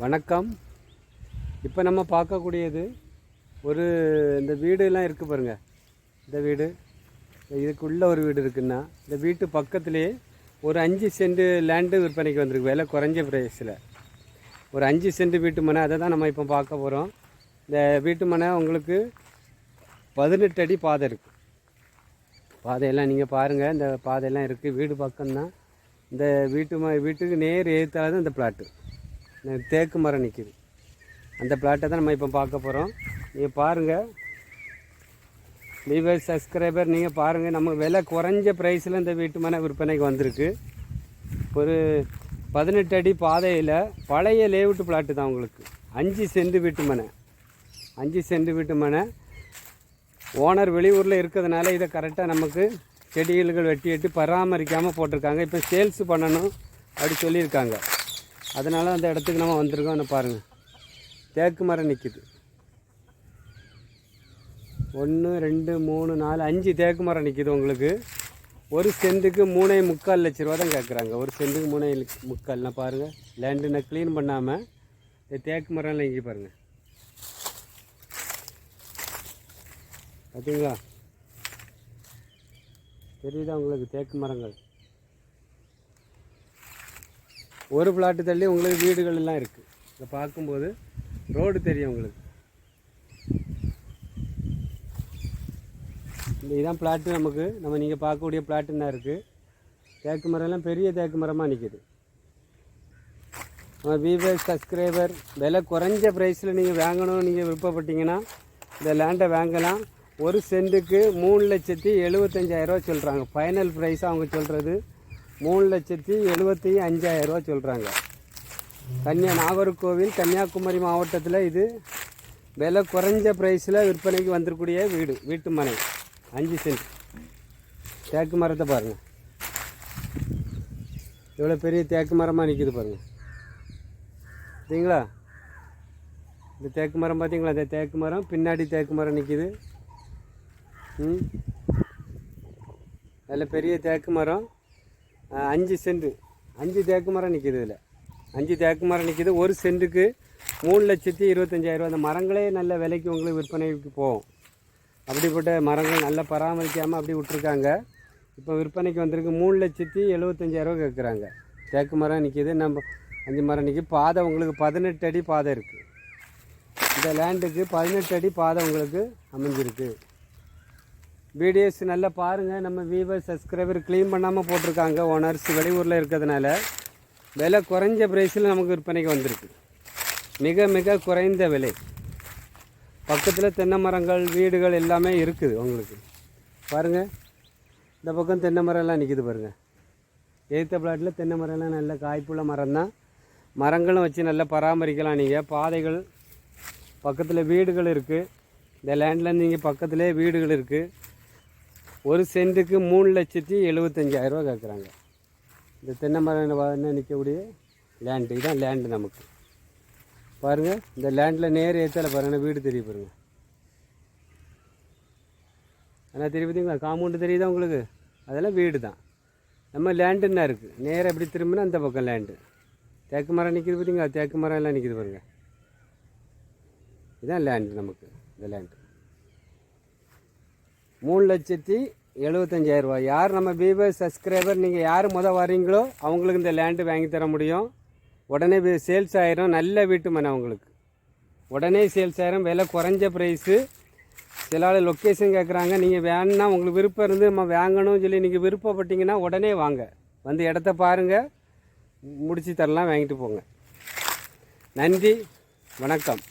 வணக்கம். இப்போ நம்ம பார்க்கக்கூடியது இந்த வீடுலாம் இருக்குது பாருங்கள். இந்த வீடு இதுக்குள்ளே ஒரு வீடு இருக்குன்னா இந்த வீட்டு பக்கத்துலேயே ஒரு 5 சென்ட் லேண்டு விற்பனைக்கு வந்திருக்கு. விலை குறைஞ்ச ப்ரைஸில் ஒரு 5 சென்ட் வீட்டு மனை. அதை தான் நம்ம இப்போ பார்க்க போகிறோம். இந்த வீட்டு மனை உங்களுக்கு 18 அடி பாதை இருக்குது. பாதையெல்லாம் நீங்கள் பாருங்கள், இந்த பாதையெல்லாம் இருக்குது. வீடு பக்கம்தான். இந்த வீட்டுக்கு நேர் எதிர்த்தால தான் இந்த பிளாட்டு தேக்கு மரம் நிற்கிது. அந்த பிளாட்டை தான் நம்ம இப்போ பார்க்க போகிறோம். நீங்கள் பாருங்கள், வியூவர்ஸ் சப்ஸ்கிரைபர் நீங்கள் பாருங்கள். நம்ம விலை குறைஞ்ச ப்ரைஸில் இந்த வீட்டு மனை விற்பனைக்கு வந்திருக்கு. ஒரு 18 அடி பாதையில் பழைய லேவுட்டு பிளாட்டு தான் உங்களுக்கு. 5 சென்ட் வீட்டு மனை. 5 சென்ட் வீட்டு மனை. ஓனர் வெளியூரில் இருக்கிறதுனால இதை கரெக்டாக நமக்கு செடிகள் வெட்டி பராமரிக்காமல் போட்டிருக்காங்க. இப்போ சேல்ஸ் பண்ணணும் அப்படி சொல்லியிருக்காங்க. அதனால் அந்த இடத்துக்கு நம்ம வந்திருக்கோம். என்ன பாருங்கள், தேக்கு மரம் நிற்கிது. 1 2 3 4 5 தேக்கு மரம் நிற்கிது உங்களுக்கு. ஒரு சென்ட்டுக்கு 3.25 லட்ச ரூபா தான் கேட்குறாங்க. ஒரு சென்ட்டுக்கு 3.25. பாருங்கள், லேண்டுனை க்ளீன் பண்ணாமல் தேக்கு மரம்லாம் இங்கே பாருங்கள். பார்த்தீங்களா, தெரியுதா உங்களுக்கு தேக்கு மரங்கள்? ஒரு பிளாட்டு தள்ளி உங்களுக்கு வீடுகள் எல்லாம் இருக்குது. இதை பார்க்கும்போது ரோடு தெரியும் உங்களுக்கு. இதுதான் பிளாட்டு நமக்கு. நீங்கள் பார்க்கக்கூடிய பிளாட்டு தான் இருக்குது. தேக்கு மரம்லாம் பெரிய தேக்கு மரமாக நிற்கிது. நம்ம வியூவர்ஸ் சப்ஸ்கிரைபர் விலை குறைஞ்ச ப்ரைஸில் நீங்கள் வாங்கணும் நீங்கள் விருப்பப்பட்டீங்கன்னா இந்த லேண்டை வாங்கலாம். ஒரு சென்ட்டுக்கு 3,75,000 சொல்கிறாங்க. ஃபைனல் ப்ரைஸ் அவங்க சொல்கிறது 3,75,000 சொல்கிறாங்க. நாகர்கோவில் கன்னியாகுமரி மாவட்டத்தில் இது விலை குறைஞ்ச ப்ரைஸில் விற்பனைக்கு வந்திருக்கூடிய வீட்டு மனை. 5 சென்ட் தேக்கு மரத்தை பாருங்கள், இவ்வளோ பெரிய தேக்கு மரமாக நிற்கிது பாருங்கள். பார்த்தீங்களா, இந்த தேக்கு மரம் பார்த்தீங்களா? இந்த தேக்கு மரம் பின்னாடி தேக்கு மரம் நிற்கிது. அதில் பெரிய தேக்கு மரம் 5 சென்ட் 5 தேக்கு மரம் நிற்கிது. இதில் 5 தேக்கு மரம் நிற்கிது. ஒரு சென்ட்டுக்கு 3,25,000. அந்த மரங்களே நல்ல விலைக்கு உங்களுக்கு விற்பனைக்கு போகும். அப்படிப்பட்ட மரங்கள் நல்லா பராமரிக்காமல் அப்படி விட்டுருக்காங்க. இப்போ விற்பனைக்கு வந்திருக்கு. 3,75,000 கேட்குறாங்க. தேக்கு மரம் நிற்கிது. நம்ம 5 மரம் நிற்கிது. பாதை உங்களுக்கு 18 அடி பாதை இருக்குது. இந்த லேண்டுக்கு 18 அடி பாதை உங்களுக்கு அமைஞ்சிருக்கு. வீடியோஸ் நல்லா பாருங்கள். நம்ம வியூவர்ஸ் சப்ஸ்கிரைபர் க்ளீன் பண்ணாமல் போட்டிருக்காங்க. ஓனர்ஸ் வெளியூரில் இருக்கிறதுனால விலை குறைஞ்ச ப்ரைஸில் நமக்கு விற்பனைக்கு வந்திருக்கு. மிக மிக குறைந்த விலை. பக்கத்தில் தென்னை மரங்கள் வீடுகள் எல்லாமே இருக்குது உங்களுக்கு. பாருங்கள், இந்த பக்கம் தென்னை மரம்லாம் நிற்கிது பாருங்கள். எய்த்த பிளாட்டில் தென்னை மரம்லாம் நல்ல காய்ப்புள்ள மரம் தான். மரங்களும் வச்சு நல்லா பராமரிக்கலாம் நீங்கள். பாதைகள் பக்கத்தில் வீடுகள் இருக்குது. இந்த லேண்டில் நீங்கள் பக்கத்துலேயே வீடுகள் இருக்குது. ஒரு சென்ட்டுக்கு 3,75,000 கேட்குறாங்க. இந்த தென்னை மரம் நிற்கக்கூடிய லேண்டு. இதுதான் லேண்டு நமக்கு. பாருங்கள், இந்த லேண்டில் நேர் ஏற்றால பாருங்கள் வீடு தெரிய பாருங்கள். ஆனால் தெரிய பார்த்தீங்களா, காம்பவுண்டு தெரியுதா உங்களுக்கு? அதெல்லாம் வீடு தான். நம்ம லேண்டுன்னா இருக்குது. நேராக எப்படி திரும்பினா அந்த பக்கம் லேண்டு. தேக்கு மரம் நிற்கிது பார்த்தீங்களா? தேக்கு மரம் எல்லாம் நிற்கிது பாருங்கள். இதுதான் லேண்டு நமக்கு. இந்த லேண்டு 3,75,000. யார் நம்ம வியூவர்ஸ் சப்ஸ்கிரைபர் நீங்கள் யார் வரீங்களோ அவங்களுக்கு இந்த லேண்டு வாங்கி தர முடியும். உடனே சேல்ஸ் ஆயிரும். நல்ல வீட்டு மனை அவங்களுக்கு உடனே சேல்ஸ் ஆயிரும். விலை குறைஞ்ச ப்ரைஸு. சில ஆள் லொக்கேஷன் கேட்குறாங்க. நீங்கள் வேணுன்னா உங்களுக்கு விருப்பம் இருந்து நம்ம வாங்கணும்னு சொல்லி நீங்கள் விருப்பப்பட்டீங்கன்னா உடனே வாங்க. வந்து இடத்த பாருங்கள், முடிச்சு தரலாம், வாங்கிட்டு போங்க. நன்றி, வணக்கம்.